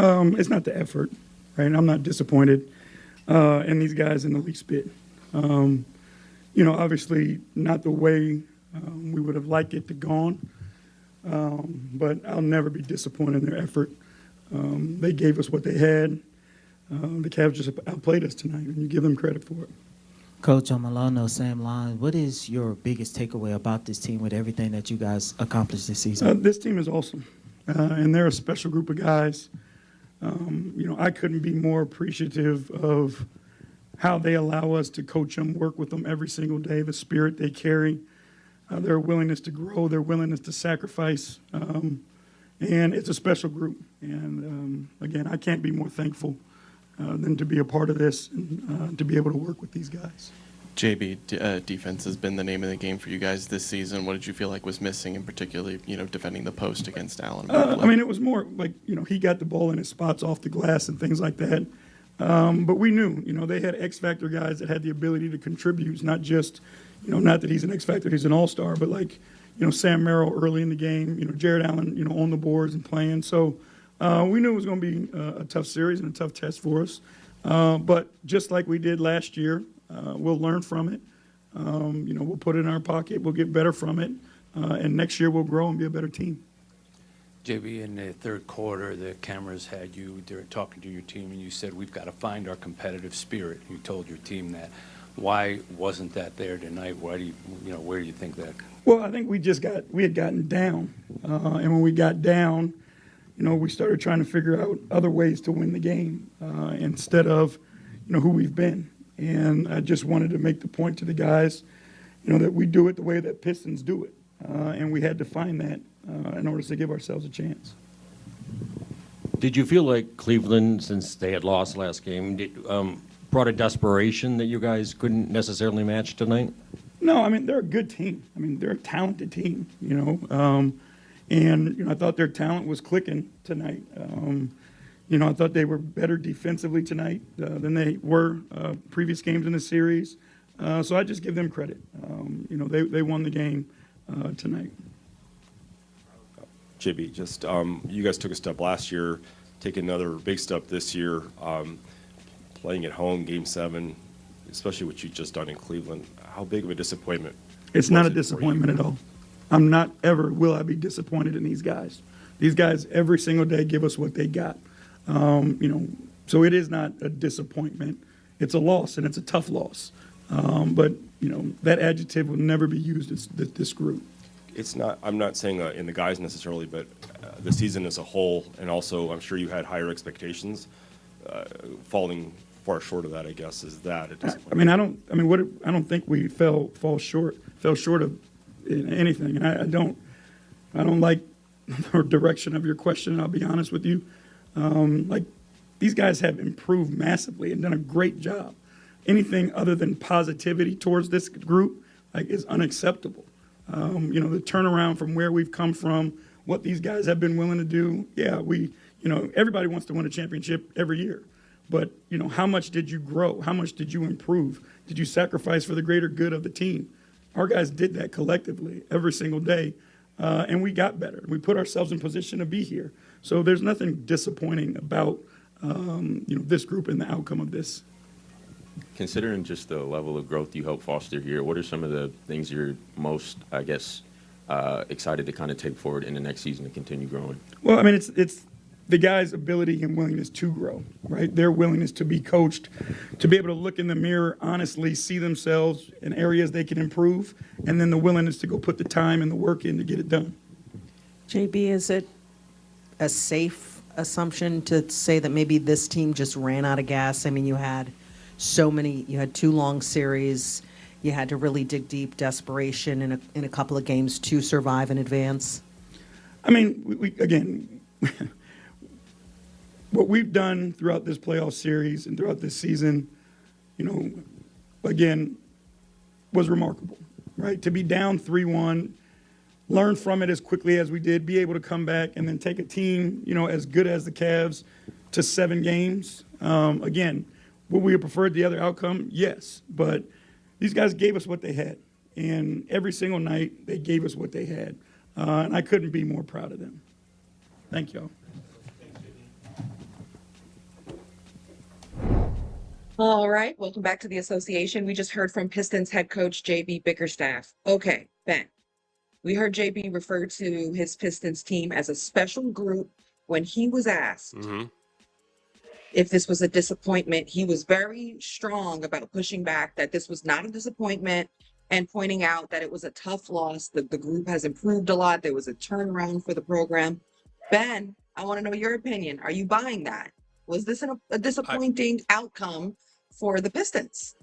It's not the effort, right? I'm not disappointed in these guys in the least bit. Obviously not the way we would have liked it to gone, but I'll never be disappointed in their effort. They gave us what they had. The Cavs just outplayed us tonight, and you give them credit for it. Coach, I'm along those same lines. What is your biggest takeaway about this team with everything that you guys accomplished this season? This team is awesome, and they're a special group of guys. I couldn't be more appreciative of how they allow us to coach them, work with them every single day, the spirit they carry, their willingness to grow, their willingness to sacrifice. And it's a special group. And, again, I can't be more thankful than to be a part of this and to be able to work with these guys. JB, defense has been the name of the game for you guys this season. What did you feel like was missing, and particularly, defending the post against Allen? It was more like, he got the ball in his spots off the glass and things like that. But we knew, they had X-Factor guys that had the ability to contribute, not just, not that he's an X-Factor, he's an all-star, but like, Sam Merrill early in the game, Jared Allen, on the boards and playing. So we knew it was going to be a tough series and a tough test for us. But just like we did last year, we'll learn from it. We'll put it in our pocket. We'll get better from it. And next year we'll grow and be a better team. JB, in the third quarter, the cameras had you there talking to your team, and you said, we've got to find our competitive spirit. You told your team that. Why wasn't that there tonight? Why do where do you think that? Well, I think we had gotten down. And when we got down, we started trying to figure out other ways to win the game instead of, who we've been. And I just wanted to make the point to the guys, that we do it the way that Pistons do it. And we had to find that in order to give ourselves a chance. Did you feel like Cleveland, since they had lost last game, brought a desperation that you guys couldn't necessarily match tonight? No, they're a good team. They're a talented team, And, I thought their talent was clicking tonight. I thought they were better defensively tonight than they were previous games in the series. So I just give them credit. They won the game tonight. JB, just you guys took a step last year, take another big step this year, playing at home, Game 7, especially what you've just done in Cleveland. How big of a disappointment? It's not a disappointment at all. I'm not ever will I be disappointed in these guys. These guys every single day give us what they got. So it is not a disappointment. It's a loss, and it's a tough loss. But that adjective will never be used as this group. It's not. I'm not saying in the guys necessarily, but the season as a whole, and also I'm sure you had higher expectations. Falling far short of that, I guess, is that a disappointment? I don't think we fell short of anything, and I don't like the direction of your question. I'll be honest with you. These guys have improved massively and done a great job. Anything other than positivity towards this group is unacceptable. The turnaround from where we've come from, what these guys have been willing to do. Yeah, everybody wants to win a championship every year. But, how much did you grow? How much did you improve? Did you sacrifice for the greater good of the team? Our guys did that collectively every single day, and we got better. We put ourselves in position to be here. So there's nothing disappointing about, this group and the outcome of this. Considering just the level of growth you help foster here, what are some of the things you're most, excited to kind of take forward in the next season to continue growing? Well, it's the guys' ability and willingness to grow, right? Their willingness to be coached, to be able to look in the mirror, honestly see themselves in areas they can improve, and then the willingness to go put the time and the work in to get it done. JB, is it a safe assumption to say that maybe this team just ran out of gas? You had you had 2 long series, you had to really dig deep, desperation in a couple of games to survive and advance? We again, what we've done throughout this playoff series and throughout this season, again, was remarkable, right? To be down 3-1, learn from it as quickly as we did, be able to come back and then take a team, as good as the Cavs to 7 games. Again, would we have preferred the other outcome? Yes, but these guys gave us what they had, and every single night they gave us what they had, and I couldn't be more proud of them. Thank y'all. All right, welcome back to the association. We just heard from Pistons head coach JB Bickerstaff. Okay, Ben, we heard JB refer to his Pistons team as a special group when he was asked if this was a disappointment. He was very strong about pushing back that this was not a disappointment and pointing out that it was a tough loss. The group has improved a lot. There was a turnaround for the program. Ben, I want to know your opinion. Are you buying that? Was this a disappointing outcome for the Pistons?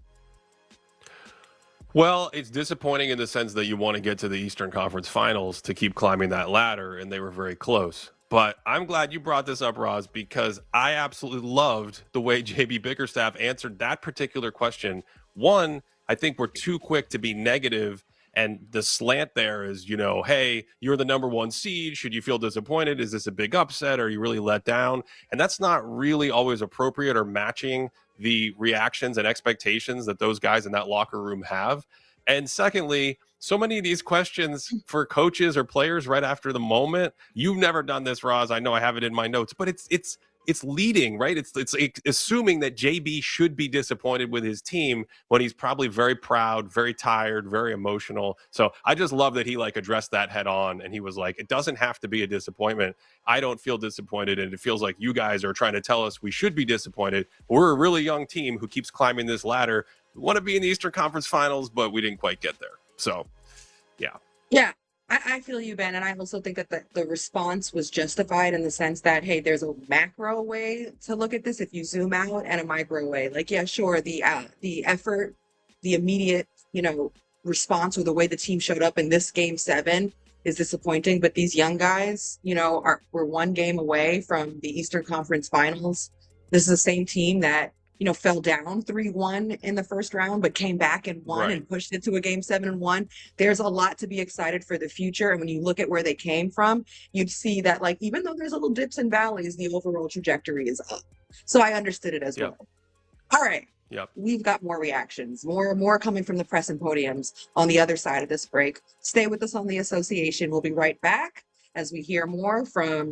Well, it's disappointing in the sense that you want to get to the Eastern Conference Finals to keep climbing that ladder, and they were very close. But I'm glad you brought this up, Roz, because I absolutely loved the way JB Bickerstaff answered that particular question. One, I think we're too quick to be negative, and the slant there is, hey, you're the number one seed. Should you feel disappointed? Is this a big upset? Are you really let down? And that's not really always appropriate or matching the reactions and expectations that those guys in that locker room have. And secondly, so many of these questions for coaches or players right after the moment, you've never done this, Roz. I know I have it in my notes, but it's leading, right? It's assuming that JB should be disappointed with his team when he's probably very proud, very tired, very emotional. So I just love that he addressed that head on, and he was like, it doesn't have to be a disappointment. I don't feel disappointed, and it feels like you guys are trying to tell us we should be disappointed. We're a really young team who keeps climbing this ladder. We want to be in the Eastern Conference Finals, but we didn't quite get there. So, yeah. Yeah, I feel you, Ben. And I also think that the response was justified in the sense that, hey, there's a macro way to look at this if you zoom out, and a micro way. Yeah, sure, the effort, the immediate, response, or the way the team showed up in this game 7 is disappointing. But these young guys, we're one game away from the Eastern Conference Finals. This is the same team that fell down 3-1 in the first round, but came back and won and pushed it to a game 7 and won. There's a lot to be excited for the future. And when you look at where they came from, you'd see that even though there's little dips and valleys, the overall trajectory is up. So I understood it as well. All right. Yep. We've got more reactions, more coming from the press and podiums on the other side of this break. Stay with us on the association. We'll be right back as we hear more from